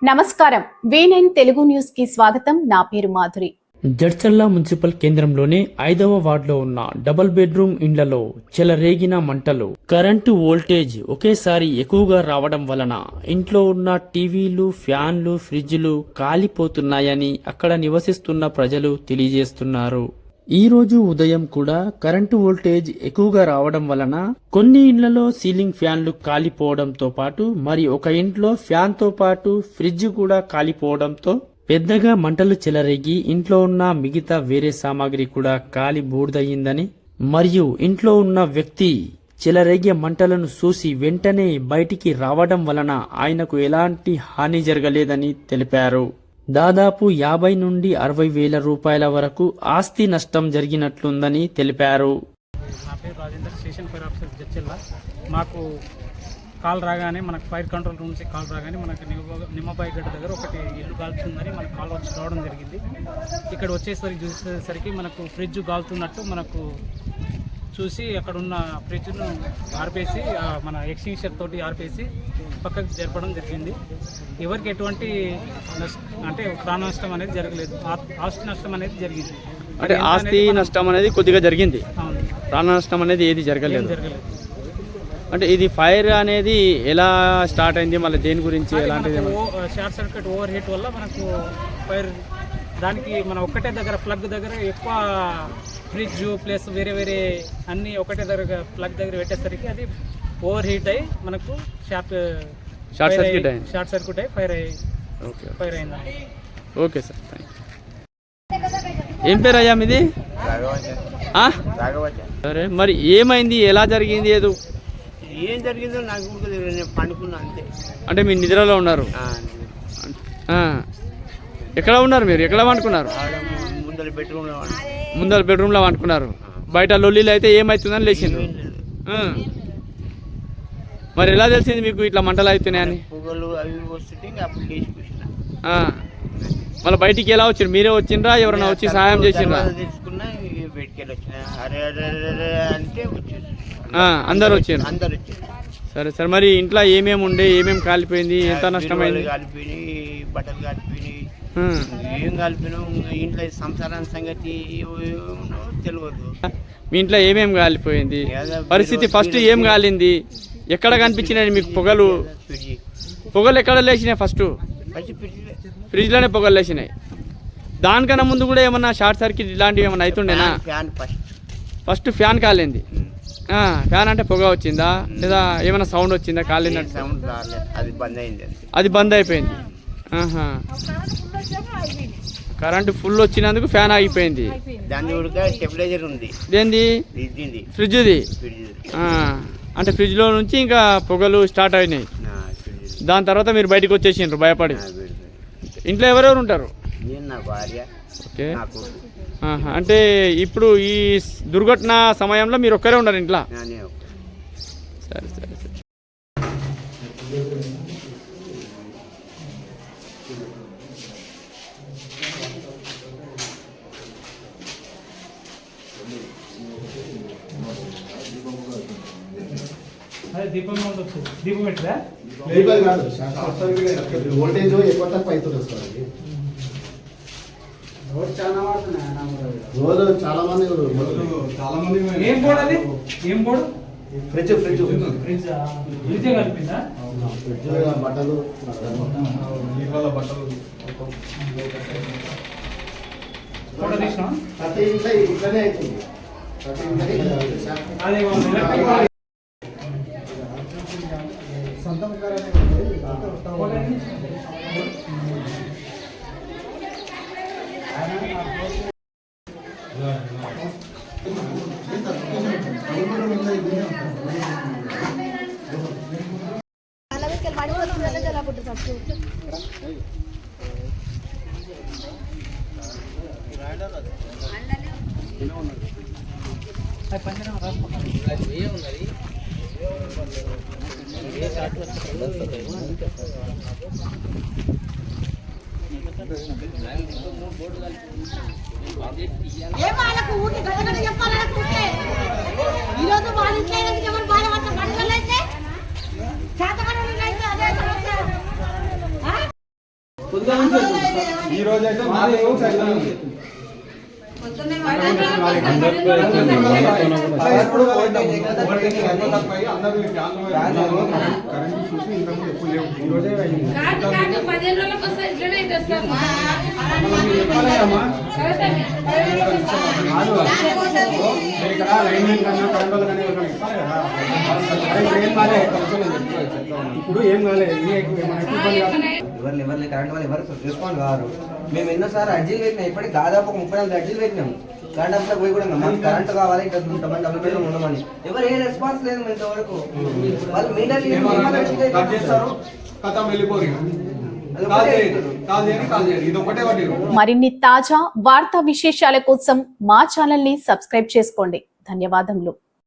నమస్కారం V9 Telugu news కి స్వాగతం. నా పేరు మాధురి. జడ్చర్ల మున్సిపల్ కేంద్రంలోని 5వ వార్డులో ఉన్న డబుల్ బెడ్రూమ్ ఇండ్లలో చెలరేగిన మంటలు. కరెంటు వోల్టేజ్ ఒకేసారి ఎక్కువగా రావడం వలన ఇంట్లో ఉన్న టీవీలు, ఫ్యాన్లు, ఫ్రిడ్జ్లు కాలిపోతున్నాయని అక్కడ నివసిస్తున్న ప్రజలు తెలియజేస్తున్నారు. ఈ రోజు ఉదయం కూడా కరెంటు వోల్టేజ్ ఎక్కువగా రావడం వలన కొన్ని ఇండ్లలో సీలింగ్ ఫ్యాన్లు కాలిపోవడంతో పాటు మరి ఒక ఇంట్లో ఫ్యాన్ తో పాటు ఫ్రిడ్జ్ కూడా కాలిపోవడంతో పెద్దగా మంటలు చెలరేగి ఇంట్లో ఉన్న మిగతా వేరే సామాగ్రి కూడా కాలి బూడిదయ్యిందని మరియు ఇంట్లో ఉన్న వ్యక్తి చెలరేగే మంటలను చూసి వెంటనే బయటికి రావడం వలన ఆయనకు ఎలాంటి హాని జరగలేదని తెలిపారు. దాదాపు 50 నుండి 60 వేల రూపాయల వరకు ఆస్తి నష్టం జరిగినట్లుందని తెలిపారు. నా పేరు Rajender, station fire officer Jadcherla. మాకు కాల్ రాగానే మనకు ఫైర్ కంట్రోల్ రూమ్స్ కాల్ రాగానే మనకు నిమ్మబాయి గడ్డ దగ్గర ఒకటి ఇల్లు కాలుతుందని మనకు కాల్ వచ్చి రావడం జరిగింది. ఇక్కడ వచ్చేసరికి చూసేసరికి మనకు ఫ్రిడ్జ్ కాలుతున్నట్టు మనకు చూసి అక్కడ ఉన్న ఫ్రిడ్జ్ను ఆర్పేసి మన ఎక్స్టింగ్విషర్ తోటి ఆర్పేసి పక్కకు జరపడం జరిగింది. ఎవరికి ఎటువంటి అంటే ప్రాణ నష్టం అనేది జరగలేదు, ఆస్తి నష్టం అనేది జరిగింది. అంటే ఆస్తి నష్టం అనేది కొద్దిగా జరిగింది, ప్రాణ నష్టం అనేది ఏది జరగలేదు. అంటే ఇది ఫైర్ అనేది ఎలా స్టార్ట్ అయింది, మళ్ళీ దేని గురించి ఎలాంటిది? షార్ట్ సర్క్యూట్ ఓవర్ హీట్ వల్ల మనకు ఫైర్, దానికి మన ఒక్కటే దగ్గర ప్లగ్ దగ్గర ఎక్కువ ఫ్రిడ్జ్ ప్లస్ వేరే వేరే అన్నీ ఒకటే దగ్గర ప్లగ్ దగ్గర పెట్టేసరికి అది ఓవర్ హీట్ అయ్యి మనకు షార్ట్ సర్క్యూట్ అయ్యి ఫైర్ అయింది. ఓకే సార్, ఏం పేరు అయ్యా మీది? సరే, మరి ఏమైంది, ఎలా జరిగింది? ఏం జరిగిందో నాకు నేను పండుకున్నా అంతే. అంటే మీరు నిద్రలో ఉన్నారు? ఎక్కడ ఉన్నారు మీరు? ఎక్కడ వండుకున్నారు? ముందర బెడ్రూమ్లో వండుకున్నారు. బయట లొల్లీలు అయితే ఏమవుతుందని లేచిండ్రు. మరి ఎలా తెలిసింది మీకు ఇట్లా మంటలు అవుతున్నాయని? మళ్ళీ బయటికి ఎలా వచ్చారు? మీరే వచ్చిండ్రా, ఎవరైనా వచ్చి సహాయం చేసిండ్రా? అందరు వచ్చారు. సరే సరే, మరి ఇంట్లో ఏమేమి ఉండే, ఏమేమి కాలిపోయింది, ఎంత నష్టమైంది? బట్టలు కాలిపోయినాయి, ఏం కాలిపోయినా ఇంట్లో సంసారం సంగతి తెలియదు. మీ ఇంట్లో ఏమేమి కాలిపోయింది పరిస్థితి? ఫస్ట్ ఏం కాలింది? ఎక్కడ కనిపించినాయి మీకు పొగలు? పొగలు ఎక్కడ లేచినాయి? ఫస్ట్ ఫ్రిడ్జ్లోనే పొగలు లేచినాయి. దానికన్నా ముందు కూడా ఏమన్నా షార్ట్ సర్క్యూట్ ఇలాంటివి ఏమన్నా అవుతుండేనా? ఫస్ట్ ఫ్యాన్ కాలింది. ఫ్యాన్ అంటే పొగ వచ్చిందా, లేదా ఏమైనా సౌండ్ వచ్చిందా కాలినట్టు? అది బంద్ అయిపోయింది. కరెంటు ఫుల్ వచ్చినందుకు ఫ్యాన్ ఆగిపోయింది. దేంది? ఫ్రిడ్జ్ది. అంటే ఫ్రిడ్జ్లో నుంచి ఇంకా పొగలు స్టార్ట్ అయినాయి. దాని తర్వాత మీరు బయటకు వచ్చేసిండ్రు భయపడి. ఇంట్లో ఎవరెవరు ఉంటారు? ఓకే, అంటే ఇప్పుడు ఈ దుర్ఘటన సమయంలో మీరు ఒక్కరే ఉన్నారు ఇంట్లో? సరే సరే సరే. దీపం దీపం పెట్టరా? వోల్టేజ్ ఎక్కువ తక్కువ అవుతుంది. రోజు చాలా మంది ఏం బోర్డు అది? ఏం బోర్డు? ఫ్రిడ్జ్ ఫ్రిడ్జ్ ఫ్రిడ్జ్ కలిపిందా? ఫ్రిడ్జ్ బట్టలు ఫోటో తీసినా? ప్రతి ఇంట్లో ఇట్లనే అవుతుంది. సొంతం ఈరోజు వాళ్ళ ఇంట్లో ఎవరు బాధపడతారు? పండుగలు అయితే చేతకడ ఈ రోజు అయితే మార్నింగ్ సైకిల్ ఉంది. ఇప్పుడు ఓల్టేజ్ ఎక్కువ తక్కువ అయ్యి అందరూ ఈ ఫ్యాన్ల మీద ఉన్నారు. కరెంట్ ఇష్యూస్ ఇంతకుముందు ఎప్పుడు లేవు. ఈ రోజే అయింది. చెప్పాలేమ్మా. మీరు ఇక్కడ లైన్ మెన్ కన్నా కరెంట్ వాళ్ళు కానీ ఎవరికైనా ఇస్తారు కదా. ఇప్పుడు ఏం కాలే ఇప్పుడు ఏం కాలేదు మన ఇబ్బంది కాదు. ఎవరు కరెంట్ వాళ్ళు ఎవరు రెస్పాండ్ కాదు. మేము ఎన్నోసార్లు అర్జీలు పెట్టినాం. ఇప్పటికి దాదాపు 34 అర్జీలు పెట్టినాం. కరెంట్ అంతా పోయి కూడా మాకు కరెంట్ కావాలి, ఇక్కడ ఇంతమంది డబుల్ బెడ్రూమ్ ఉండమని ఎవరు ఏ రెస్పాన్స్ లేదు ఇంతవరకు. వాళ్ళు మీడియా కట్ చేస్తారు, కథం వెళ్ళిపోరు. కాల్ చేయండి ఇది ఒకటే వాటి. మరిన్ని తాజా వార్తా విశేషాల కోసం మా ఛానల్ ని సబ్స్క్రైబ్ చేసుకోండి. ధన్యవాదములు.